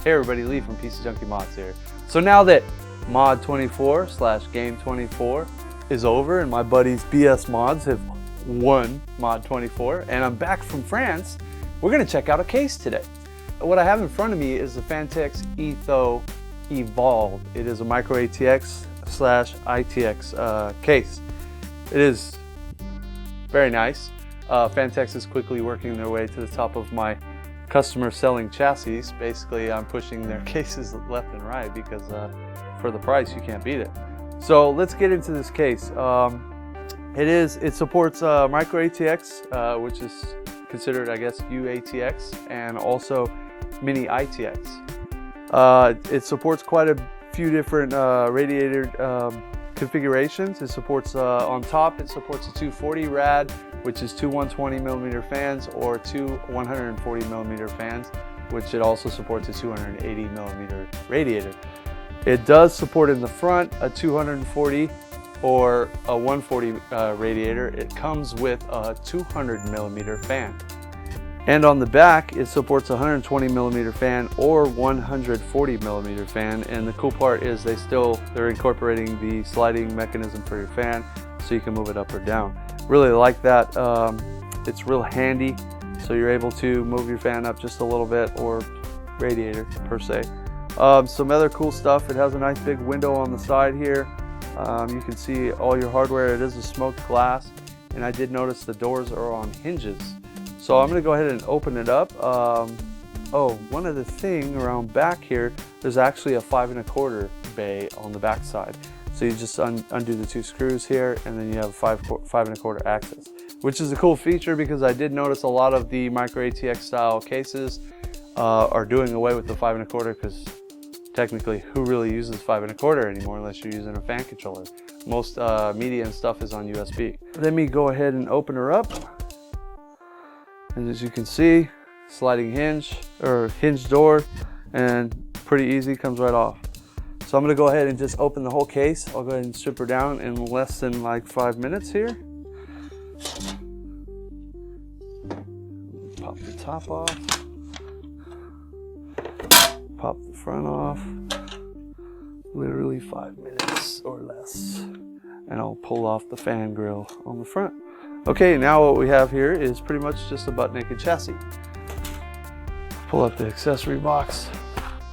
Hey everybody, Lee from PcjunkieMods here. So now that Mod 24 / Game 24 is over and my buddies BS Mods have won Mod 24 and I'm back from France, we're going to check out a case today. What I have in front of me is the Phanteks Enthoo Evolv. It is a micro ATX / ITX case. It is very nice. Phanteks is quickly working their way to the top of my customer selling chassis. Basically, I'm pushing their cases left and right because for the price, you can't beat it. So let's get into this case. It supports micro ATX, which is considered, I guess, UATX, and also mini ITX. It supports quite a few different radiator configurations. It supports on top, it supports a 240 rad, which is two 120mm fans, or two 140mm fans, which it also supports a 280mm radiator. It does support in the front a 240 or a 140 radiator. It comes with a 200mm fan. And on the back, it supports a 120mm fan or 140mm fan. And the cool part is they're incorporating the sliding mechanism for your fan, so you can move it up or down. Really like that. It's real handy, so you're able to move your fan up just a little bit, or radiator per se. Some other cool stuff. It has a nice big window on the side here. You can see all your hardware. It is a smoked glass, and I did notice the doors are on hinges. So I'm going to go ahead and open it up. Oh, one other thing around back here, there's actually a 5 1/4 bay on the back side. So you just undo the 2 screws here, and then you have 5 1/4 access, which is a cool feature because I did notice a lot of the micro ATX style cases are doing away with the 5 1/4, because technically who really uses 5 1/4 anymore unless you're using a fan controller. Most media and stuff is on USB. Let me go ahead and open her up. And as you can see, sliding hinge or hinge door, and pretty easy, comes right off. So I'm going to go ahead and just open the whole case. I'll go ahead and strip her down in less than like 5 minutes here. Pop the top off. Pop the front off. Literally 5 minutes or less. And I'll pull off the fan grill on the front. Okay, now what we have here is pretty much just a butt naked chassis. Pull up the accessory box,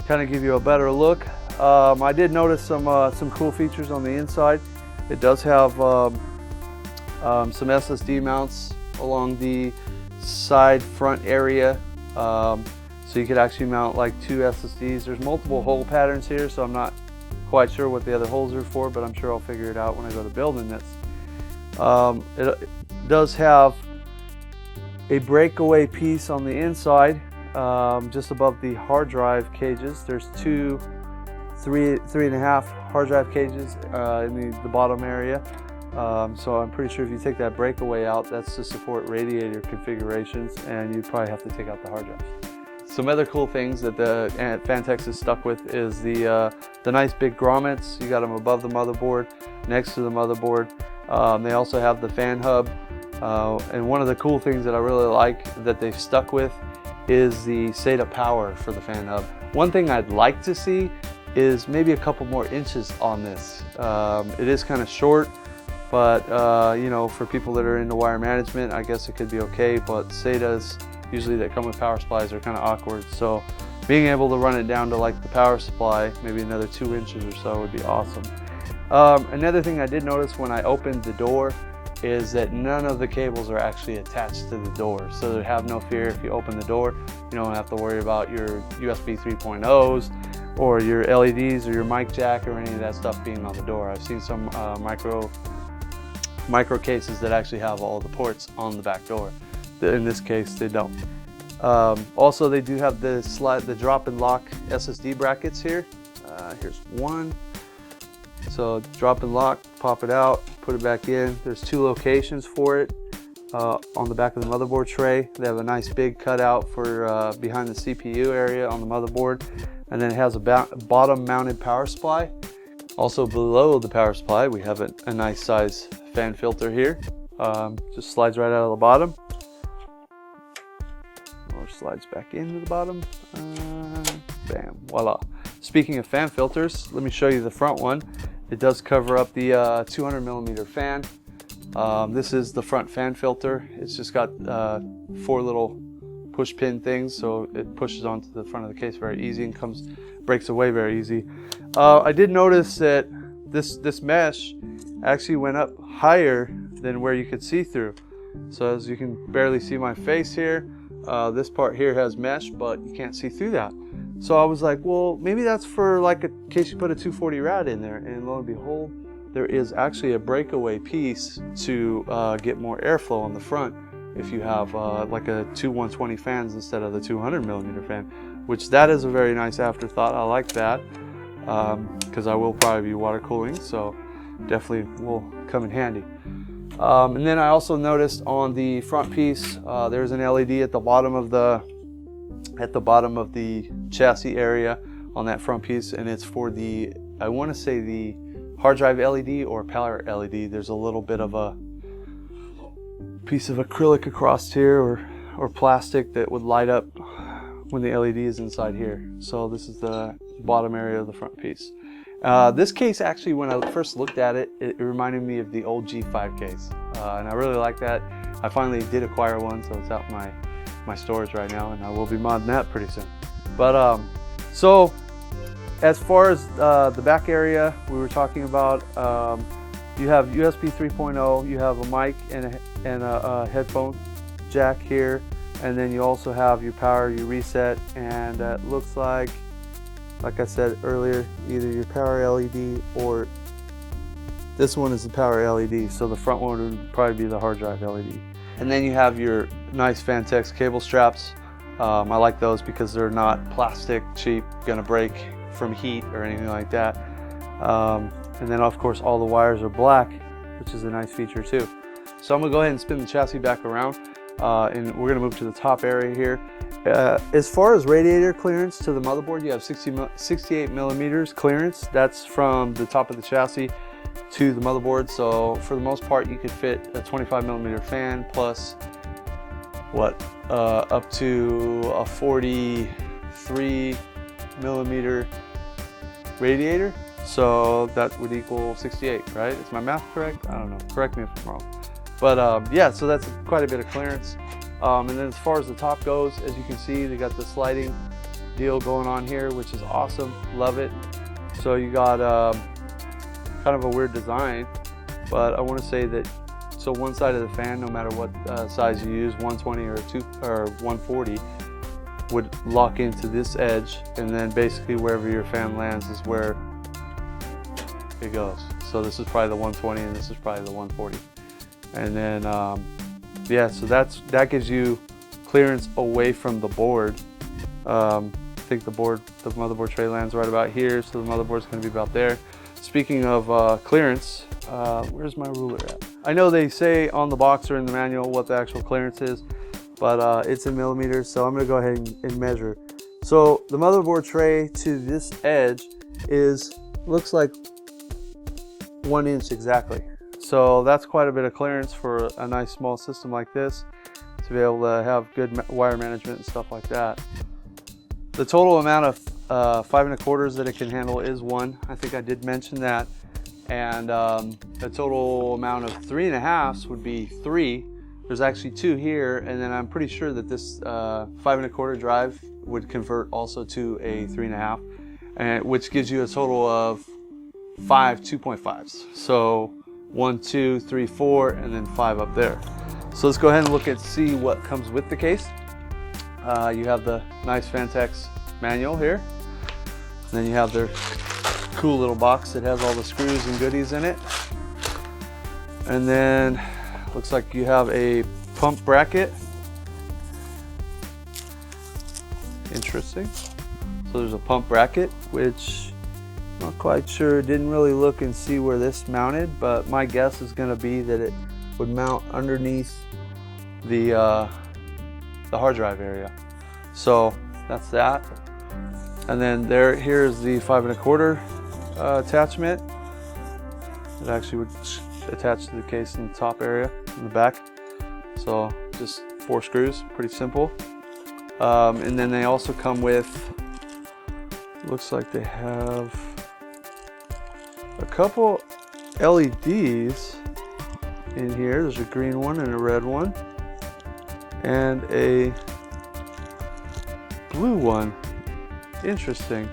kind of give you a better look. I did notice some cool features on the inside. It does have some SSD mounts along the side front area, so you could actually mount like 2 SSDs. There's multiple hole patterns here, so I'm not quite sure what the other holes are for, but I'm sure I'll figure it out when I go to building this. It does have a breakaway piece on the inside, just above the hard drive cages. There's 2 3.5 hard drive cages in the bottom area. So I'm pretty sure if you take that breakaway out, that's to support radiator configurations, and you'd probably have to take out the hard drives. Some other cool things that the Phanteks is stuck with is the nice big grommets. You got them above the motherboard, next to the motherboard. They also have the fan hub, and one of the cool things that I really like that they've stuck with is the Sata Power for the fan hub. One thing I'd like to see is maybe a couple more inches on this. It is kind of short, but you know, for people that are into wire management, I guess it could be okay, but Satas usually that come with power supplies are kind of awkward, so being able to run it down to like the power supply, maybe another 2 inches or so, would be awesome. Another thing I did notice when I opened the door is that none of the cables are actually attached to the door. So have no fear, if you open the door, you don't have to worry about your USB 3.0s or your LEDs or your mic jack or any of that stuff being on the door. I've seen some micro cases that actually have all the ports on the back door. In this case, they don't. Also, they do have the drop and lock SSD brackets here. Here's one. So drop and lock, pop it out, put it back in. There's 2 locations for it on the back of the motherboard tray. They have a nice big cutout for behind the CPU area on the motherboard. And then it has a bottom mounted power supply. Also below the power supply, we have a nice size fan filter here. Just slides right out of the bottom. Or slides back into the bottom. Bam, voila. Speaking of fan filters, let me show you the front one. It does cover up the 200mm fan. This is the front fan filter. It's just got 4 little push pin things, so it pushes onto the front of the case very easy and breaks away very easy. I did notice that this mesh actually went up higher than where you could see through. So as you can barely see my face here, this part here has mesh, but you can't see through that. So I was like, well, maybe that's for like in case you put a 240 rad in there, and lo and behold, there is actually a breakaway piece to get more airflow on the front if you have like a 120 fans instead of the 200mm fan, which that is a very nice afterthought. I like that because I will probably be water cooling, so definitely will come in handy. And then I also noticed on the front piece there's an LED at the bottom of the chassis area on that front piece, and it's for the, I want to say, the hard drive LED or power LED. There's a little bit of a piece of acrylic across here or plastic that would light up when the LED is inside here. So this is the bottom area of the front piece. This case actually, when I first looked at it, it reminded me of the old G5 case, and I really like that. I finally did acquire one, so it's out in my storage right now, and I will be modding that pretty soon. But so as far as the back area we were talking about, you have USB 3.0, you have a mic and a headphone jack here, and then you also have your power, your reset, and it looks like I said earlier, either your power LED or this one is the power LED, so the front one would probably be the hard drive LED. And then you have your nice Phanteks cable straps. I like those because they're not plastic, cheap, gonna break from heat or anything like that. And then of course all the wires are black, which is a nice feature too. So I'm gonna go ahead and spin the chassis back around, and we're gonna move to the top area here. As far as radiator clearance to the motherboard, you have 68mm clearance. That's from the top of the chassis to the motherboard. So for the most part, you could fit a 25mm fan plus up to a 43mm radiator. So that would equal 68, right? Is my math correct? I don't know. Correct me if I'm wrong. But yeah, so that's quite a bit of clearance. And then as far as the top goes, as you can see, they got the sliding deal going on here, which is awesome. Love it. So you got kind of a weird design, but I want to say that, so one side of the fan, no matter what size you use, 120 or 140, would lock into this edge, and then basically wherever your fan lands is where it goes. So this is probably the 120 and this is probably the 140. And then yeah, so that gives you clearance away from the board. I think the motherboard tray lands right about here, so the motherboard's going to be about there. Speaking of clearance, where's my ruler at? I know they say on the box or in the manual what the actual clearance is, but it's in millimeters, so I'm going to go ahead and measure. So the motherboard tray to this edge looks like 1 inch exactly. So that's quite a bit of clearance for a nice small system like this, to be able to have good wire management and stuff like that. The total amount of 5 1/4 that it can handle is 1. I think I did mention that. And the total amount of 3 1/2 would be 3. There's actually 2 here, and then I'm pretty sure that this 5 1/4 drive would convert also to a 3 1/2, which gives you a total of 5 2.5s. So 1, 2, 3, 4, and then 5 up there. So let's go ahead and see what comes with the case. You have the nice Phanteks manual here. And then you have their cool little box that has all the screws and goodies in it. And then looks like you have a pump bracket. Interesting. So there's a pump bracket, which not quite sure, didn't really look and see where this mounted, but my guess is going to be that it would mount underneath the hard drive area. So that's that. And then here's the 5 1/4 attachment. It actually would attach to the case in the top area in the back. So just 4 screws, pretty simple. And then they also come with looks like they have a couple LEDs in here. There's a green one and a red one, and a blue one. Interesting.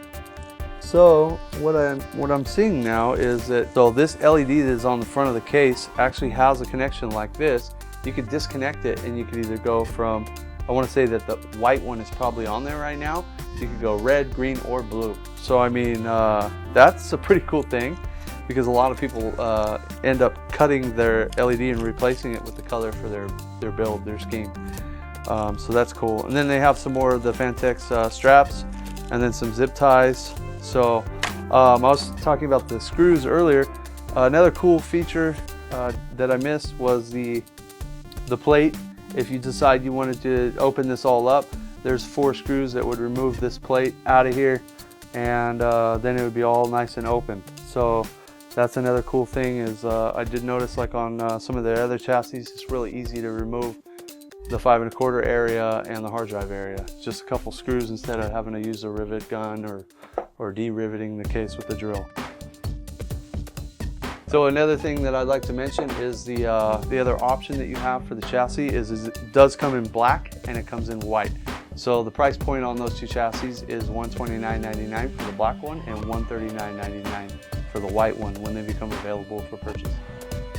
So what I'm seeing now is that this LED that is on the front of the case actually has a connection like this. You could disconnect it and you could either go from, I want to say that the white one is probably on there right now. So you could go red, green, or blue. So I mean, that's a pretty cool thing, because a lot of people end up cutting their LED and replacing it with the color for their build, their scheme. So that's cool. And then they have some more of the Phanteks straps, and then some zip ties. So I was talking about the screws earlier. Another cool feature that I missed was the plate. If you decide you wanted to open this all up, there's 4 screws that would remove this plate out of here, and then it would be all nice and open. So that's another cool thing is I did notice, like on some of the other chassis, it's really easy to remove the 5 1/4 area and the hard drive area. Just a couple screws instead of having to use a rivet gun or de-riveting the case with the drill. So another thing that I'd like to mention is the other option that you have for the chassis is it does come in black and it comes in white. So the price point on those two chassis is $129.99 for the black one and $139.99 for the white one when they become available for purchase.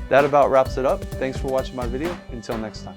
That about wraps it up. Thanks for watching my video. Until next time.